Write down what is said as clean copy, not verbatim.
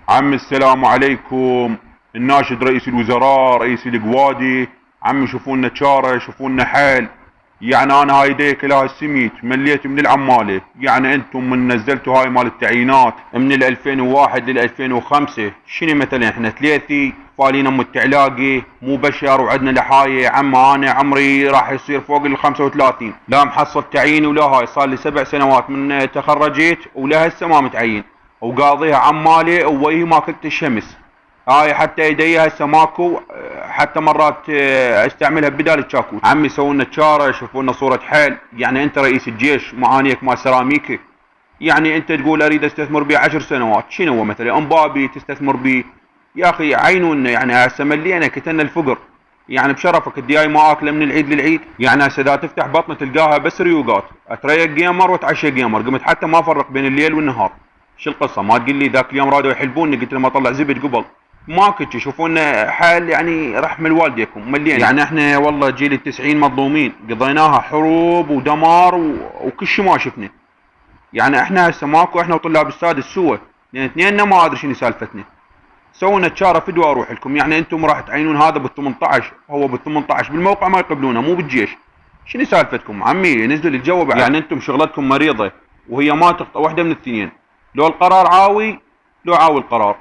عم السلام عليكم. الناشد رئيس الوزراء، رئيس القوادي. عم شوفوا لنا شاره، شوفوا لنا حل. يعني انا هاي ديك لها السميت مليت من العماله. يعني انتم من نزلتوا هاي مال التعيينات من ال 2001 لل 2005 شنو مثلا احنا ثلاثي فالين ام التعلاقي مو بشر وعدنا لحايه. عم انا عمري راح يصير فوق ال 35، لا محصل تعيين ولا هاي. صار لي 7 سنوات من تخرجت ولا هسه ما متعين، وقاضيها عمالي ووجهي ما كنت الشمس. هاي حتى يدي هسه ماكو، حتى مرات استعملها بدال الشاكوت. عمي سووا لنا تشاره، شوفوا لنا صوره حيل. يعني انت رئيس الجيش معانيك مال سيراميكي. يعني انت تقول اريد استثمر بيه 10 سنوات، شنو هو مثلا امبابي تستثمر بيه؟ يا اخي عينونا، يعني هسه ملينا كتلنا الفقر. يعني بشرفك الدياي ما اكله من العيد للعيد. يعني هسه اذا تفتح بطنه تلقاها بس ريوقات، اتريق جيمر واتعشى جيمر، قمت حتى ما افرق بين الليل والنهار. شو القصه؟ ما تقول لي ذاك اليوم رادوا يحلبوني قلت لهم اطلع زبد قبل. ما كنت يشوفونا حال يعني رحم الوالديكم ملينا. يعني احنا والله جيل ال90 مظلومين، قضيناها حروب ودمار وكل شيء ما شفنا. يعني احنا هسه ماكو، احنا وطلاب السادس سوا، لان اثنيننا ما ادري شنو سالفتنا. سوينا تشاره فدوى اروح لكم. يعني انتم راح تعينون هذا بال 18، هو بال 18 بالموقع ما يقبلونه مو بالجيش. شنو سالفتكم عمي؟ نزل الجو بعد. يعني انتم شغلتكم مريضه وهي ما تخطى واحده من الاثنين، لو القرار عاوي لو عاوي القرار.